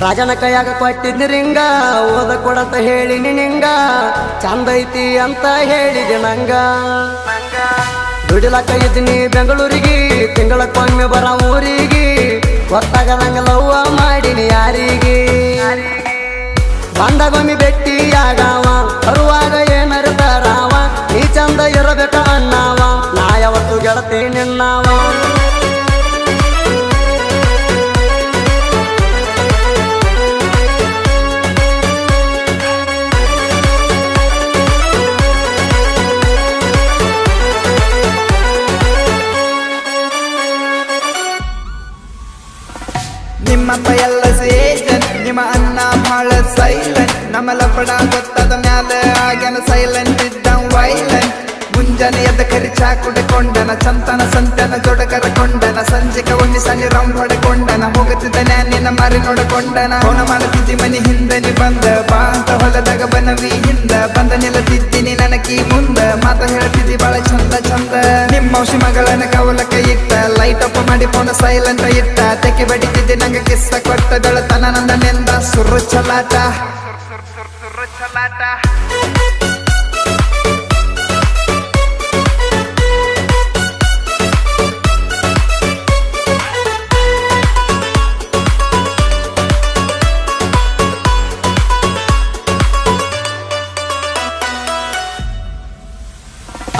ರಾಜನ ಕೈಯಾಗ ಕೊಟ್ಟಿದ್ನಿ ರಿಂಗ ಓದ ಕೊಡಂತ ಹೇಳಿನಿ ನಿಂಗ ಚಂದ ಐತಿ ಅಂತ ಹೇಳಿದೆ ನಂಗ ದುಡಿಲಕ್ಕ ಇದ್ದೀನಿ ಬೆಂಗಳೂರಿಗೆ ತಿಂಗಳಕ್ಕೊಮ್ಮೆ ಬರ ಊರಿಗೆ ಗೊತ್ತಾಗದಂಗ ಲವ್ವ ಮಾಡಿನಿ ಯಾರಿಗೆ ಬಂದಾಗೊಮ್ಮೆ ಭೇಟಿಯಾಗವ ಬರುವಾಗ ಏನರ್ತಾರವ ನೀ ಚಂದ ಇರಬೇಕ ಅನ್ನವ ನಾ ಯಾವತ್ತು ಗೆಳತಿ ನಿನ್ನವ ನಿಮ್ಮಪ್ಪ ಎಲ್ಲ ಸೇಜನ್ ನಿಮ್ಮ ಅನ್ನ ಭಾಳ ಸೈಲೆಂಟ್ ನಮ್ಮ ಲಪಡ ಗೊತ್ತಾದ ಮ್ಯಾಲ ಆಗ್ಯಾನ ಸೈಲೆಂಟ್ ಇದ್ದ ವೈಲೆಂಟ್ ಮುಂಜಾನೆ ಎದ್ದ ಕರಿಚಾ ಕುಡಿಕೊಂಡನ ಚಂತನ ಸಂತನ ಜೋಡ ಕರಕೊಂಡನ ಸಂಜೆಕ ಒಮ್ಮೆ ಸಣ್ಣ ರೌಂಡ್ ಹೊಡೆಕೊಂಡನ ಹೋಗುತ್ತಿದ್ದನ ನಿನ್ನ ಮಾರಿ ನೋಡಿಕೊಂಡನ ಫೋನ ಮಾಡುತ್ತಿದ್ದಿ ಮನಿ ಹಿಂದನಿ ಬಂದ ಬಾ ಅಂತ ಹೊಲದಾಗ ಬನವಿ ಹಿಂದ ಬಂದ ನಿಲ್ಲದಿದ್ದೀನಿ ನನಕಿ ಮುಂದ ಮಾತ ಹೇಳ್ತಿದ್ದಿ ಬಾಳ ಚಂದ ಚಂದ ನಿಮ್ಮ ಔಷಿ ಮಗಳನ್ನ ಕವಲಕ ಇಟ್ಟ ಲೈಟ್ ಅಪ್ ಮಾಡಿ ಫೋನ ಸೈಲೆಂಟ್ ಇಟ್ಟ ತೆಕ್ಕೆ ಬಡಿತಿದ್ದೆ ನಂಗೆ ಕಿಸ್ಸ ಕೊಟ್ಟ ಬೆಳತನ ನಂದನೆಂದ ಸುರು ಚಲಾಟ ಚಲಾಟ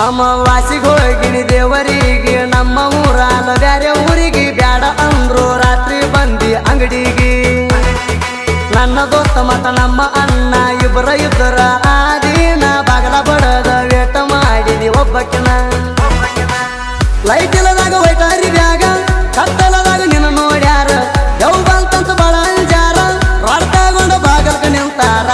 ಅಮಾವಾಸಿಗೆ ಹೋಗಿನಿ ದೇವರಿಗೆ ನಮ್ಮ ಊರಾಲ ಬ್ಯಾರೆ ಊರಿಗೆ ಬ್ಯಾಡ ಅಂದ್ರು ರಾತ್ರಿ ಬಂದಿ ಅಂಗಡಿಗೆ ನನ್ನ ದೋಸ್ತ ಮತ್ತ ನಮ್ಮ ಅಣ್ಣ ಇಬ್ಬರ ಇದ್ದರ ಆ ದಿನ ಬಾಗಲ ಬಡದ ವೇಟ ಮಾಡಿದಿ ಒಬ್ಬಕಿನ ಲೈಟ್ ಇಲ್ಲದಾಗ ವೈಟಾರಿ ಬ್ಯಾಗ ಕತ್ತಲದಾಗ ನಿನ್ನ ನೋಡ್ಯಾರ ಯಾವ ಬಂತಂತ ಬಾಳ ಅಂಜಾರ ರಾಡ್ ತಗೊಂಡ ಬಾಗಲ್ಕ ನಿಂತಾರ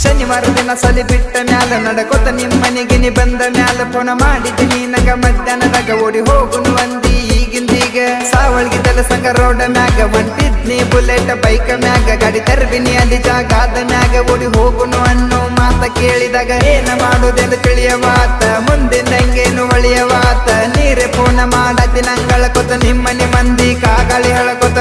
ಶನಿವಾರ ದಿನ ಸಲಿ ಬಿಟ್ಟ ಮ್ಯಾಲ ನಡಕೊತ ನಿಮ್ಮನಿಗೆ ನೀ ಬಂದ ಮ್ಯಾಲ ಫೋನ ಮಾಡಿದ್ದೀನಿ ನಗ ಮಧ್ಯಾಹ್ನದಾಗ ಓಡಿ ಹೋಗುನು ಅಂದಿ ಈಗಿಂದೀಗ ಸಾವಳ್ಗಿದ್ದಲ ಸಂಗ ರೋಡ ಮ್ಯಾಗ ಹೊಂಟಿದ್ನಿ ಬುಲೆಟ್ ಬೈಕ್ ಮ್ಯಾಗ ಗಾಡಿ ತರ್ಬಿನಿ ಅಲ್ಲಿ ಜಾಗ ಆದ ಮ್ಯಾಗ ಓಡಿ ಹೋಗುನು ಅನ್ನೋ ಮಾತ ಕೇಳಿದಾಗ ಏನ ಮಾಡೋದೆಂದು ತಿಳಿಯವಾತ ಮುಂದಿನಂಗೇನು ಹೊಳಿಯವಾತ ನೀರೇ ಫೋನ ಮಾಡತಿ ನಂಗಳ ಕೊತ ನಿಮ್ಮನೆ ಮಂದಿ ಕಾಗಾಳಿ ಹೇಳಕೊತ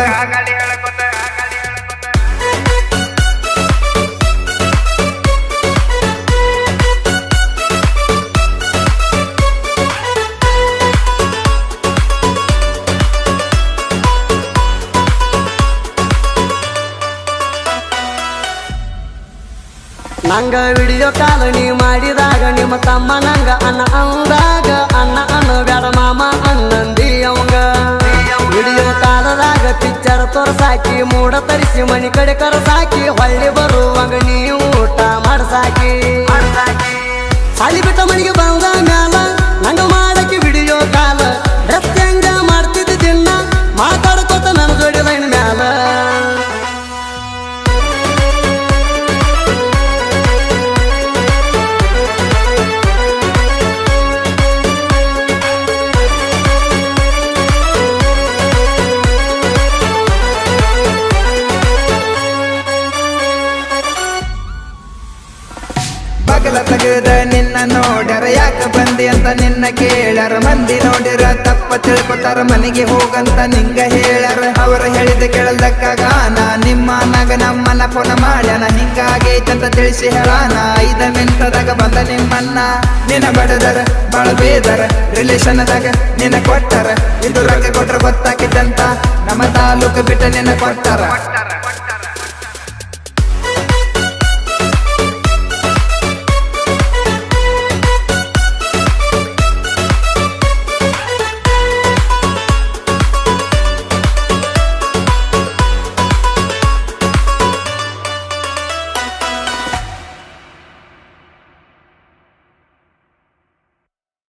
ನಂಗ ವಿಡಿಯೋ ಕಾಲ್ ನೀ ಮಾಡಿದಾಗ ನಿಮ್ಮ ತಮ್ಮ ನಂಗ ಅನ್ನ ಅಂದಾಗ ಅನ್ನ ಅನ್ನ ಬ್ಯಾಡ ಮಾಮ ಅನ್ನಂದಿ ಅವಂಗ ವಿಡಿಯೋ ಕಾಲದಾಗ ಪಿಕ್ಚರ್ ತೋರ್ಸಾಕಿ ಮೂಡ ತರಿಸಿ ಮನಿ ಕಡೆ ಕರಸಾಕಿ ಹೊಳ್ಳಿ ಬರುವಾಗ ನೀ ಊಟ ಮಾಡ್ಸಾಕಿ ಸಾಲಿ ಬಿಟ್ಟ ಮನಿಗೆ ಬಂದ ಮ್ಯಾಲ ನಂಗ ಮಾಡಕ್ಕೆ ವಿಡಿಯೋ ಕಾಲ ಡ್ರೆಸ್ ಹೆಂಗ ಮಾಡ್ತಿದ್ದ ದಿನ ಮಾತಾಡ್ಕೋತ ನನ್ನ ಜೋಡಿ ಲೈನ್ ಮ್ಯಾಲ ಬಗಲ ತೆಗೆದ ನಿನ್ನ ನೋಡ್ಯಾರ ಯಾಕ ಬಂದಿ ಅಂತ ನಿನ್ನ ಕೇಳ್ಯಾರ ಮಂದಿ ನೋಡಿರ ತಪ್ಪ ತಿಳ್ಕೊತಾರ ಮನೆಗೆ ಹೋಗಂತ ನಿಂಗ ಹೇಳ್ಯಾರ ಅವರು ಹೇಳಿದ ಕೇಳದಕ್ಕಾಗಾನ ನಿಮ್ಮ ನಗ ನಮ್ಮನ್ನ ಫೋನ ಮಾಡ್ಯಾನ ಹಿಂಗಾಗೈತಂತ ತಿಳಿಸಿ ಹೇಳಾನ 5 ಮಿನಿಟದಾಗ ಬಂದ ನಿಮ್ಮನ್ನ ನಿನ್ನ ಬಡದರ ಬಾಳ ಬೇದರ ರಿಲೇಷನ್ದಾಗ ನಿನ್ನ ಕೊಟ್ಟಾರ ಇದು ರೊಕ್ಕ ಕೊಟ್ರ ಗೊತ್ತಾಕಿದ್ದಂತ ನಮ್ಮ ತಾಲೂಕು ಬಿಟ್ಟ ನಿನ್ನ ಕೊಟ್ಟಾರ